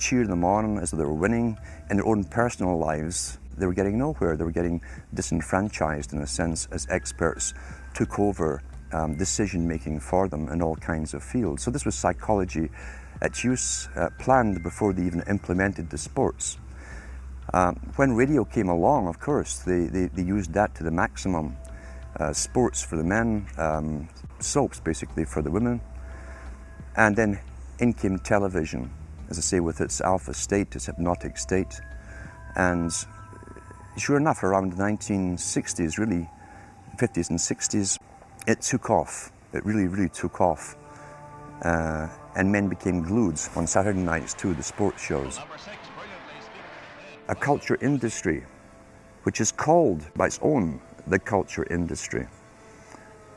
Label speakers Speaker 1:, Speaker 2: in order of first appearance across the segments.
Speaker 1: cheer them on as though they were winning. In their own personal lives, they were getting nowhere. They were getting disenfranchised, in a sense, as experts took over decision-making for them in all kinds of fields. So this was psychology at use, planned before they even implemented the sports. When radio came along, of course, they used that to the maximum. Sports for the men, soaps basically for the women. And then in came television, as I say, with its alpha state, its hypnotic state. And sure enough, around the 1960s, really, 50s and 60s, it took off. It really, really took off. And men became glued on Saturday nights to the sports shows. A culture industry, which is called by its own the culture industry.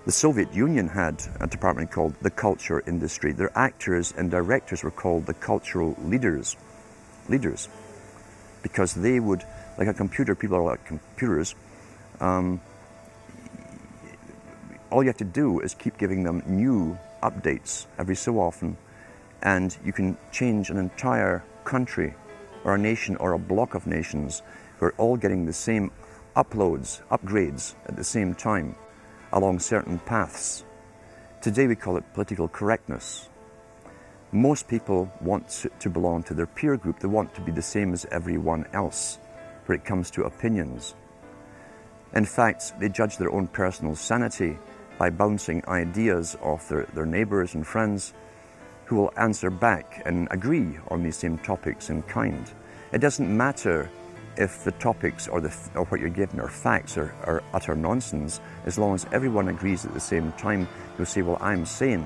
Speaker 1: The Soviet Union had a department called the culture industry. Their actors and directors were called the cultural leaders, because they would, like a computer, people are like computers, all you have to do is keep giving them new updates every so often, and you can change an entire country or a nation or a block of nations who are all getting the same upgrades at the same time along certain paths. Today we call it political correctness. Most people want to belong to their peer group. They want to be the same as everyone else when it comes to opinions. In fact, they judge their own personal sanity by bouncing ideas off their neighbours and friends who will answer back and agree on these same topics in kind. It doesn't matter if the topics or what you're given are facts or utter nonsense, as long as everyone agrees at the same time. You'll say, well, I'm sane,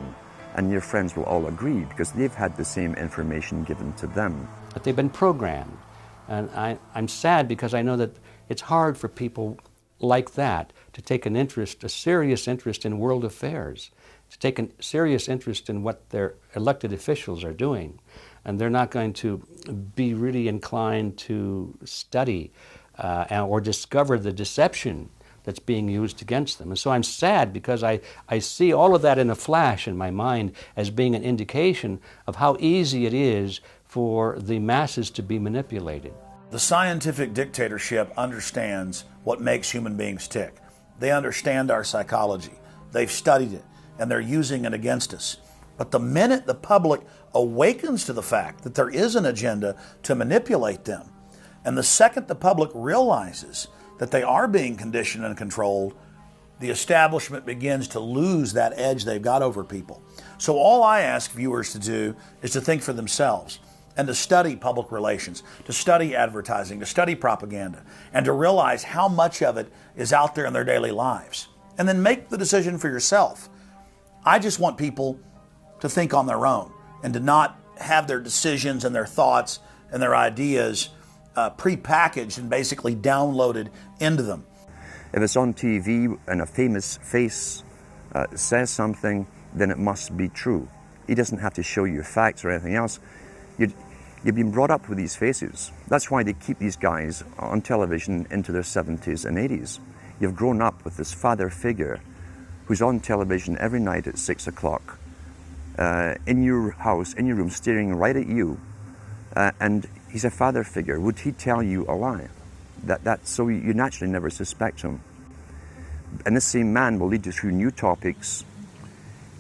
Speaker 1: and your friends will all agree because they've had the same information given to them.
Speaker 2: But they've been programmed, and I'm sad because I know that it's hard for people like that to take an interest, a serious interest in world affairs, to take a serious interest in what their elected officials are doing. And they're not going to be really inclined to study or discover the deception that's being used against them. And so I'm sad because I see all of that in a flash in my mind as being an indication of how easy it is for the masses to be manipulated.
Speaker 3: The scientific dictatorship understands what makes human beings tick. They understand our psychology. They've studied it, and they're using it against us. But the minute the public awakens to the fact that there is an agenda to manipulate them, and the second the public realizes that they are being conditioned and controlled, the establishment begins to lose that edge they've got over people. So all I ask viewers to do is to think for themselves and to study public relations, to study advertising, to study propaganda, and to realize how much of it is out there in their daily lives. And then make the decision for yourself. I just want people to think on their own and to not have their decisions and their thoughts and their ideas pre-packaged and basically downloaded into them.
Speaker 1: If it's on TV and a famous face says something, then it must be true. He doesn't have to show you facts or anything else. You've been brought up with these faces. That's why they keep these guys on television into their 70s and 80s. You've grown up with this father figure who's on television every night at 6 o'clock, in your house, in your room, staring right at you, and he's a father figure. Would he tell you a lie? So you naturally never suspect him. And this same man will lead you through new topics.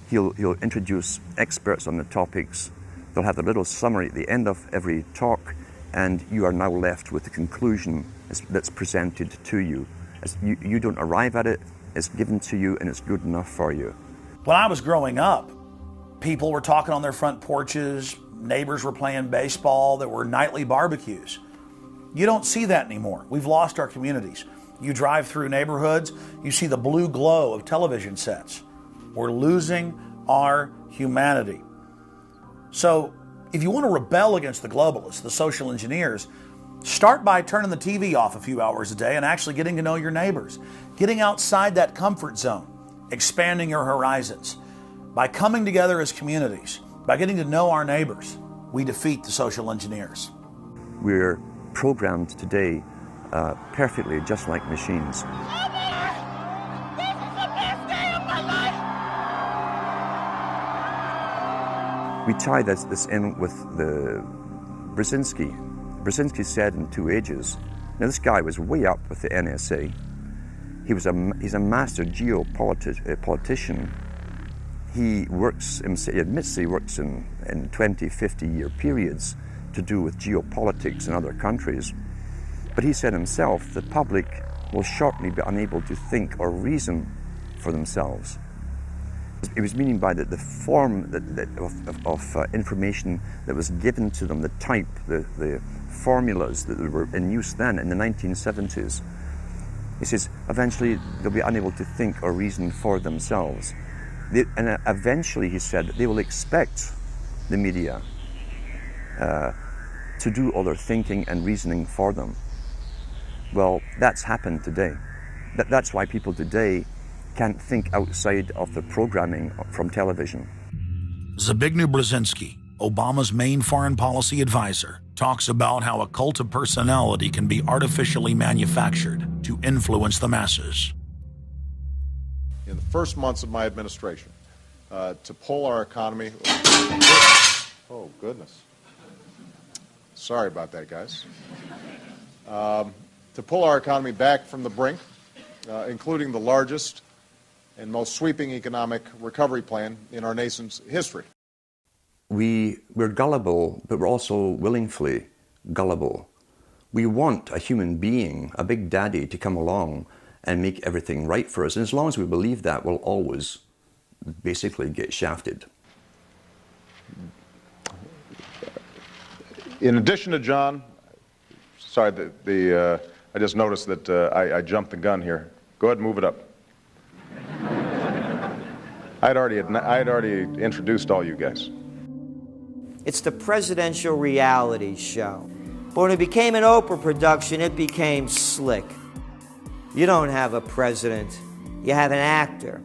Speaker 1: He'll introduce experts on the topics. They'll have a little summary at the end of every talk, and you are now left with the conclusion that's presented to you. You don't arrive at it, it's given to you, and it's good enough for you.
Speaker 3: When I was growing up, people were talking on their front porches, neighbors were playing baseball, there were nightly barbecues. You don't see that anymore. We've lost our communities. You drive through neighborhoods, you see the blue glow of television sets. We're losing our humanity. So if you want to rebel against the globalists, the social engineers, start by turning the TV off a few hours a day and actually getting to know your neighbors, getting outside that comfort zone, expanding your horizons. By coming together as communities, by getting to know our neighbors, we defeat the social engineers.
Speaker 1: We're programmed today perfectly, just like machines. We tie this in with the Brzezinski. Brzezinski said in Two Ages, now this guy was way up with the NSA. He's a master geopolitician. He admits he works in 20, 50-year periods to do with geopolitics in other countries. But he said himself, the public will shortly be unable to think or reason for themselves. He was meaning by the form of information that was given to them, the type, the formulas that were in use then in the 1970s. He says, eventually they'll be unable to think or reason for themselves. And eventually, he said, they will expect the media to do all their thinking and reasoning for them. Well, that's happened today. That's why people today can't think outside of the programming from television.
Speaker 3: Zbigniew Brzezinski, Obama's main foreign policy advisor, talks about how a cult of personality can be artificially manufactured to influence the masses.
Speaker 4: In the first months of my administration, to pull our economy... Oh, goodness. Sorry about that, guys. To pull our economy back from the brink, including the largest and most sweeping economic recovery plan in our nation's history.
Speaker 1: We're gullible, but we're also willingly gullible. We want a human being, a big daddy, to come along and make everything right for us. And as long as we believe that, we'll always basically get shafted.
Speaker 4: In addition to John, sorry, I just noticed that I jumped the gun here. Go ahead and move it up. I had already introduced all you guys.
Speaker 5: It's the presidential reality show. But when it became an Oprah production, it became slick. You don't have a president, you have an actor.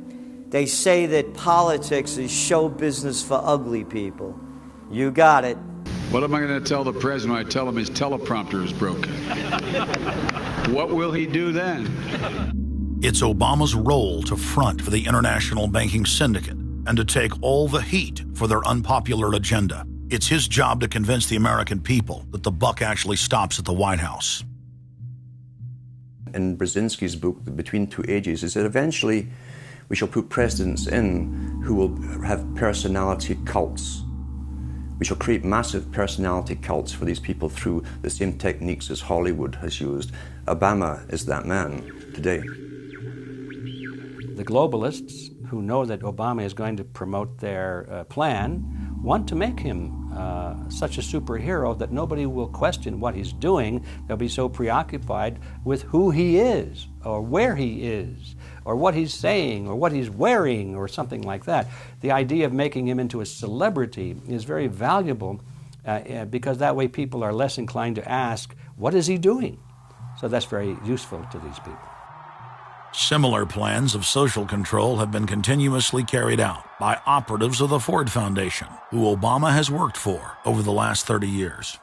Speaker 5: They say that politics is show business for ugly people. You got it.
Speaker 6: What am I going to tell the president when I tell him his teleprompter is broken? What will he do then?
Speaker 3: It's Obama's role to front for the international banking syndicate and to take all the heat for their unpopular agenda. It's his job to convince the American people that the buck actually stops at the White House.
Speaker 1: In Brzezinski's book, Between Two Ages, he said eventually we shall put presidents in who will have personality cults. We shall create massive personality cults for these people through the same techniques as Hollywood has used. Obama is that man today.
Speaker 2: The globalists, who know that Obama is going to promote their plan, want to make him such a superhero that nobody will question what he's doing. They'll be so preoccupied with who he is, or where he is, or what he's saying, or what he's wearing, or something like that. The idea of making him into a celebrity is very valuable because that way people are less inclined to ask, what is he doing? So that's very useful to these people.
Speaker 3: Similar plans of social control have been continuously carried out by operatives of the Ford Foundation, who Obama has worked for over the last 30 years.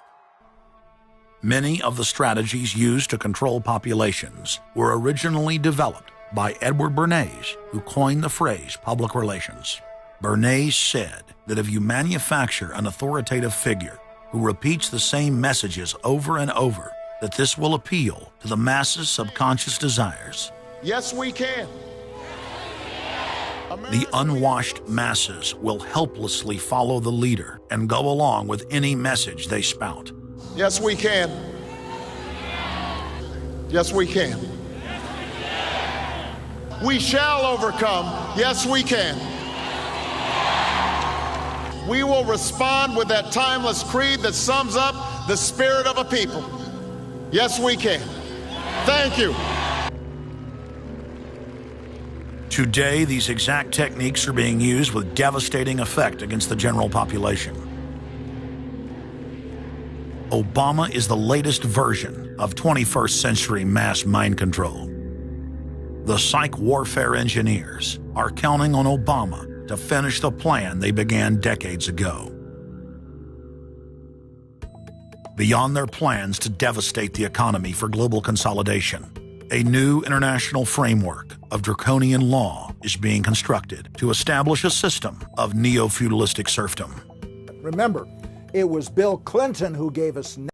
Speaker 3: Many of the strategies used to control populations were originally developed by Edward Bernays, who coined the phrase public relations. Bernays said that if you manufacture an authoritative figure who repeats the same messages over and over, that this will appeal to the masses' subconscious desires.
Speaker 4: Yes, we can.
Speaker 3: The unwashed masses will helplessly follow the leader and go along with any message they spout.
Speaker 4: Yes, we can. Yes, we can. We shall overcome. Yes, we can. We will respond with that timeless creed that sums up the spirit of a people. Yes, we can. Thank you.
Speaker 3: Today, these exact techniques are being used with devastating effect against the general population. Obama is the latest version of 21st century mass mind control. The psych warfare engineers are counting on Obama to finish the plan they began decades ago. Beyond their plans to devastate the economy for global consolidation, a new international framework of draconian law is being constructed to establish a system of neo-feudalistic serfdom.
Speaker 7: Remember, It was Bill Clinton who gave us